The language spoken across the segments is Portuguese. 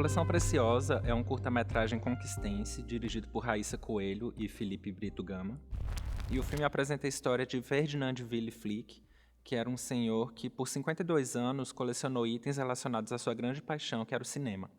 Coleção Preciosa é um curta-metragem conquistense dirigido por Raíssa Coelho e Felipe Brito Gama. E o filme apresenta a história de Ferdinand Willy Flick, que era um senhor que, por 52 anos, colecionou itens relacionados à sua grande paixão, que era o cinema.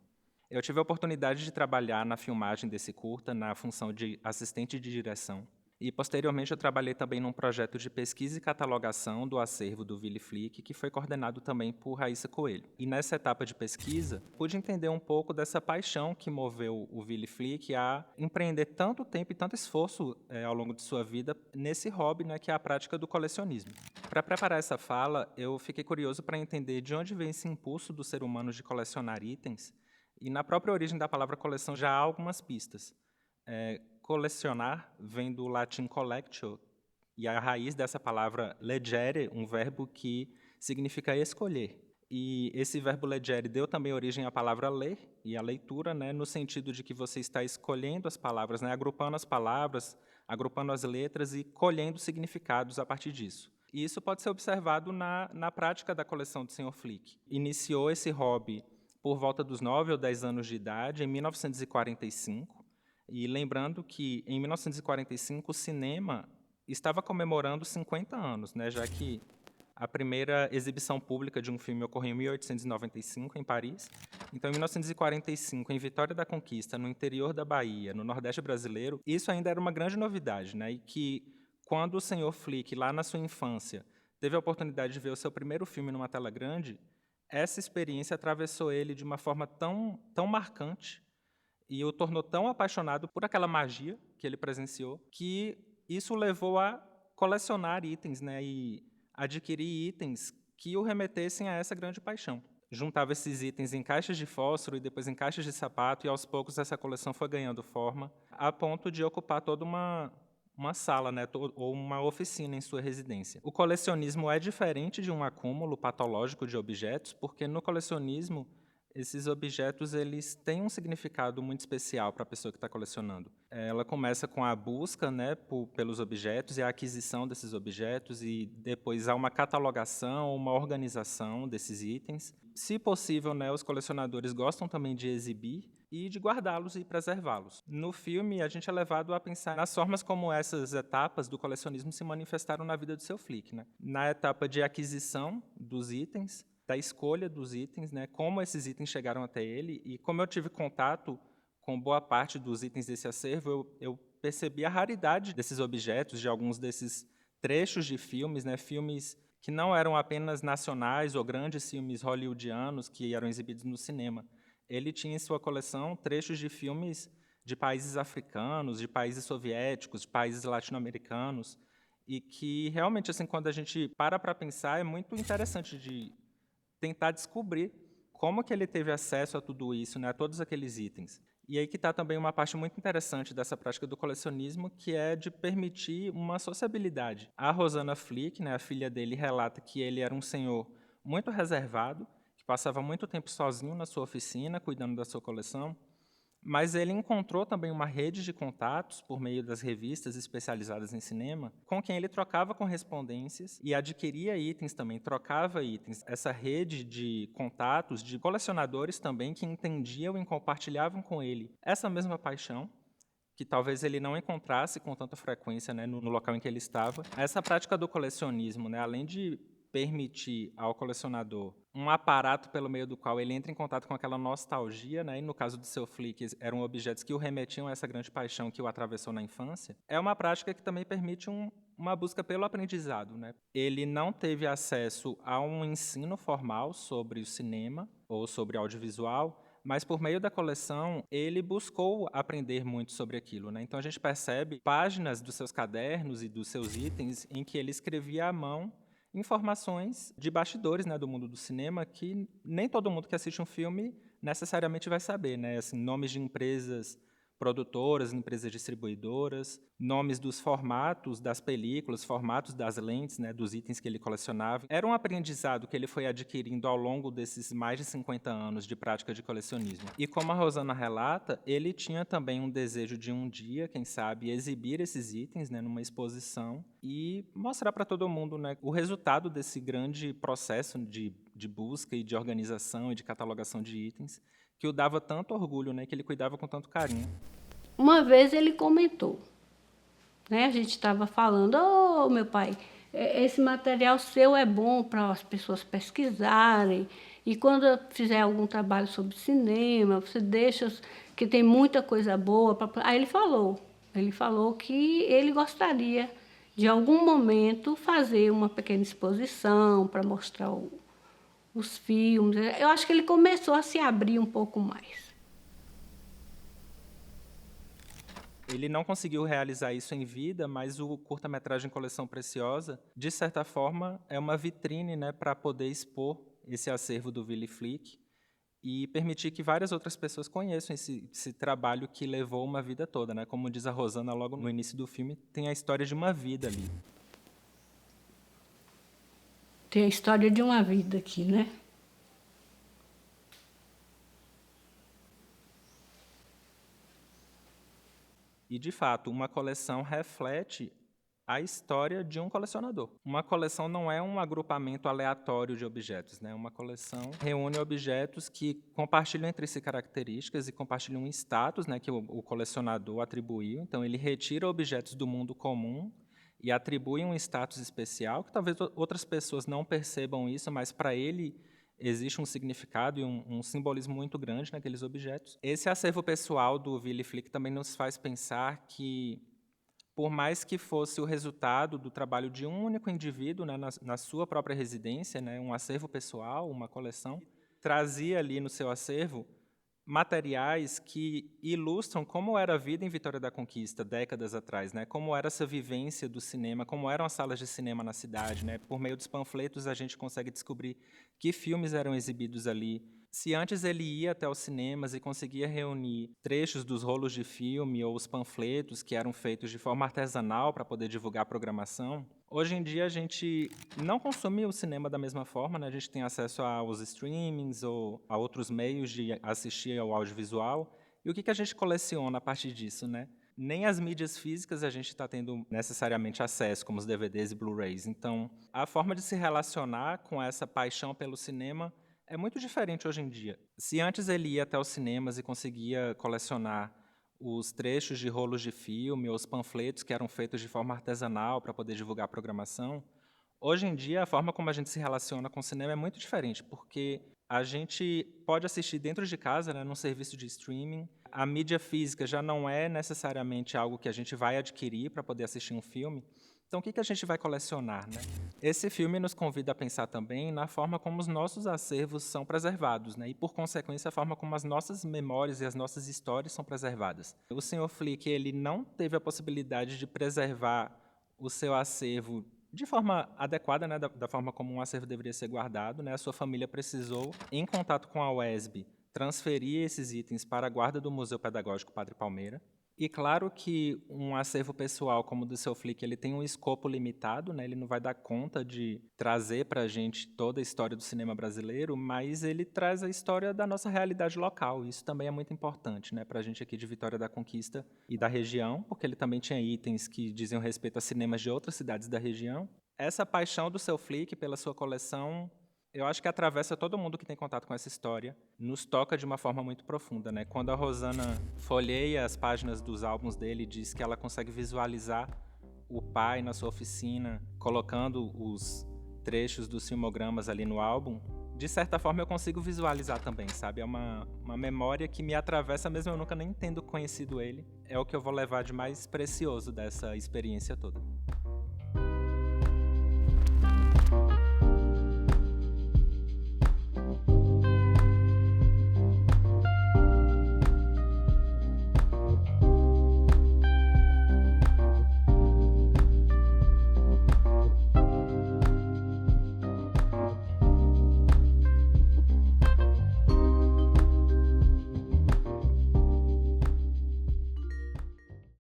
Eu tive a oportunidade de trabalhar na filmagem desse curta, na função de assistente de direção. E, posteriormente, eu trabalhei também num projeto de pesquisa e catalogação do acervo do Willy Flick, que foi coordenado também por Raíssa Coelho. E nessa etapa de pesquisa, pude entender um pouco dessa paixão que moveu o Willy Flick a empreender tanto tempo e tanto esforço ao longo de sua vida nesse hobby, né, que é a prática do colecionismo. Para preparar essa fala, eu fiquei curioso para entender de onde vem esse impulso do ser humano de colecionar itens, e na própria origem da palavra coleção já há algumas pistas. Colecionar vem do latim collectio, e a raiz dessa palavra legere, um verbo que significa escolher. E esse verbo legere deu também origem à palavra ler e à leitura, né, no sentido de que você está escolhendo as palavras, né, agrupando as palavras, agrupando as letras e colhendo significados a partir disso. E isso pode ser observado na prática da coleção do Sr. Flick. Iniciou esse hobby por volta dos 9 ou 10 anos de idade, em 1945, e lembrando que, em 1945, o cinema estava comemorando 50 anos, né, já que a primeira exibição pública de um filme ocorreu em 1895, em Paris. Então, em 1945, em Vitória da Conquista, no interior da Bahia, no Nordeste brasileiro, isso ainda era uma grande novidade, né, e que, quando o Sr. Flick, lá na sua infância, teve a oportunidade de ver o seu primeiro filme numa tela grande, essa experiência atravessou ele de uma forma tão marcante e o tornou tão apaixonado por aquela magia que ele presenciou, que isso o levou a colecionar itens, né, e adquirir itens que o remetessem a essa grande paixão. Juntava esses itens em caixas de fósforo e depois em caixas de sapato, e aos poucos essa coleção foi ganhando forma, a ponto de ocupar toda uma sala, né, ou uma oficina em sua residência. O colecionismo é diferente de um acúmulo patológico de objetos, porque no colecionismo esses objetos eles têm um significado muito especial para a pessoa que está colecionando. Ela começa com a busca, né, pelos objetos e a aquisição desses objetos, e depois há uma catalogação, uma organização desses itens. Se possível, né, os colecionadores gostam também de exibir e de guardá-los e preservá-los. No filme, a gente é levado a pensar nas formas como essas etapas do colecionismo se manifestaram na vida do seu Flick, né? Na etapa de aquisição dos itens, da escolha dos itens, né, como esses itens chegaram até ele, e como eu tive contato com boa parte dos itens desse acervo, eu percebi a raridade desses objetos, de alguns desses trechos de filmes, né, filmes que não eram apenas nacionais ou grandes filmes hollywoodianos que eram exibidos no cinema. Ele tinha em sua coleção trechos de filmes de países africanos, de países soviéticos, de países latino-americanos, e que realmente, assim, quando a gente para pensar, é muito interessante de tentar descobrir como que ele teve acesso a tudo isso, né, a todos aqueles itens. E aí que está também uma parte muito interessante dessa prática do colecionismo, que é de permitir uma sociabilidade. A Rosanna Flick, né, a filha dele, relata que ele era um senhor muito reservado, que passava muito tempo sozinho na sua oficina, cuidando da sua coleção, mas ele encontrou também uma rede de contatos, por meio das revistas especializadas em cinema, com quem ele trocava correspondências e adquiria itens também, trocava itens. Essa rede de contatos, de colecionadores também, que entendiam e compartilhavam com ele essa mesma paixão, que talvez ele não encontrasse com tanta frequência, né, no local em que ele estava. Essa prática do colecionismo, né, além de permitir ao colecionador um aparato pelo meio do qual ele entra em contato com aquela nostalgia, né, e no caso do seu Flick, eram objetos que o remetiam a essa grande paixão que o atravessou na infância, é uma prática que também permite uma busca pelo aprendizado, né? Ele não teve acesso a um ensino formal sobre o cinema ou sobre audiovisual, mas por meio da coleção ele buscou aprender muito sobre aquilo, né? Então a gente percebe páginas dos seus cadernos e dos seus itens em que ele escrevia à mão informações de bastidores, né, do mundo do cinema, que nem todo mundo que assiste um filme necessariamente vai saber, né? Assim, nomes de empresas produtoras, empresas distribuidoras, nomes dos formatos das películas, formatos das lentes, né, dos itens que ele colecionava. Era um aprendizado que ele foi adquirindo ao longo desses mais de 50 anos de prática de colecionismo. E como a Rosanna relata, ele tinha também um desejo de um dia, quem sabe, exibir esses itens, né, numa exposição e mostrar para todo mundo, né, o resultado desse grande processo de busca e de organização e de catalogação de itens que o dava tanto orgulho, né, que ele cuidava com tanto carinho. Uma vez ele comentou, né? A gente estava falando, meu pai, esse material seu é bom para as pessoas pesquisarem, e quando eu fizer algum trabalho sobre cinema, você deixa, que tem muita coisa boa. Aí ele falou que ele gostaria de algum momento fazer uma pequena exposição para mostrar os filmes. Eu acho que ele começou a se abrir um pouco mais. Ele não conseguiu realizar isso em vida, mas o curta-metragem Coleção Preciosa, de certa forma, é uma vitrine, né, para poder expor esse acervo do Willy Flick e permitir que várias outras pessoas conheçam esse trabalho que levou uma vida toda, né? Como diz a Rosana logo no início do filme, tem a história de uma vida ali. Tem a história de uma vida aqui, né? E, de fato, uma coleção reflete a história de um colecionador. Uma coleção não é um agrupamento aleatório de objetos, né? Uma coleção reúne objetos que compartilham entre si características e compartilham um status, né, que o colecionador atribuiu. Então, ele retira objetos do mundo comum e atribui um status especial, que talvez outras pessoas não percebam isso, mas para ele existe um significado e um simbolismo muito grande naqueles objetos. Esse acervo pessoal do Willy Flick também nos faz pensar que, por mais que fosse o resultado do trabalho de um único indivíduo, né, na sua própria residência, né, um acervo pessoal, uma coleção, trazia ali no seu acervo materiais que ilustram como era a vida em Vitória da Conquista décadas atrás, né? Como era essa vivência do cinema, como eram as salas de cinema na cidade, né? Por meio dos panfletos a gente consegue descobrir que filmes eram exibidos ali. Se antes ele ia até os cinemas e conseguia reunir trechos dos rolos de filme ou os panfletos que eram feitos de forma artesanal para poder divulgar a programação, hoje em dia a gente não consome o cinema da mesma forma, né? A gente tem acesso aos streamings ou a outros meios de assistir ao audiovisual. E o que a gente coleciona a partir disso, né? Nem as mídias físicas a gente está tendo necessariamente acesso, como os DVDs e Blu-rays. Então, a forma de se relacionar com essa paixão pelo cinema é muito diferente hoje em dia. Se antes ele ia até os cinemas e conseguia colecionar os trechos de rolos de filme ou os panfletos que eram feitos de forma artesanal para poder divulgar a programação, hoje em dia a forma como a gente se relaciona com o cinema é muito diferente, porque a gente pode assistir dentro de casa, né, num serviço de streaming. A mídia física já não é necessariamente algo que a gente vai adquirir para poder assistir um filme. Então, o que a gente vai colecionar, né? Esse filme nos convida a pensar também na forma como os nossos acervos são preservados, né? E, por consequência, a forma como as nossas memórias e as nossas histórias são preservadas. O Sr. Flick, ele não teve a possibilidade de preservar o seu acervo de forma adequada, né? Da forma como um acervo deveria ser guardado, né? A sua família precisou, em contato com a UESB, transferir esses itens para a guarda do Museu Pedagógico Padre Palmeira. E claro que um acervo pessoal como o do seu Flick, ele tem um escopo limitado, né? Ele não vai dar conta de trazer para a gente toda a história do cinema brasileiro, mas ele traz a história da nossa realidade local. Isso também é muito importante, né, para a gente aqui de Vitória da Conquista e da região, porque ele também tinha itens que diziam respeito a cinemas de outras cidades da região. Essa paixão do seu Flick pela sua coleção, eu acho que atravessa todo mundo que tem contato com essa história, nos toca de uma forma muito profunda, né? Quando a Rosana folheia as páginas dos álbuns dele, diz que ela consegue visualizar o pai na sua oficina, colocando os trechos dos filmogramas ali no álbum, de certa forma eu consigo visualizar também, sabe? É uma memória que me atravessa, mesmo eu nunca nem tendo conhecido ele. É o que eu vou levar de mais precioso dessa experiência toda.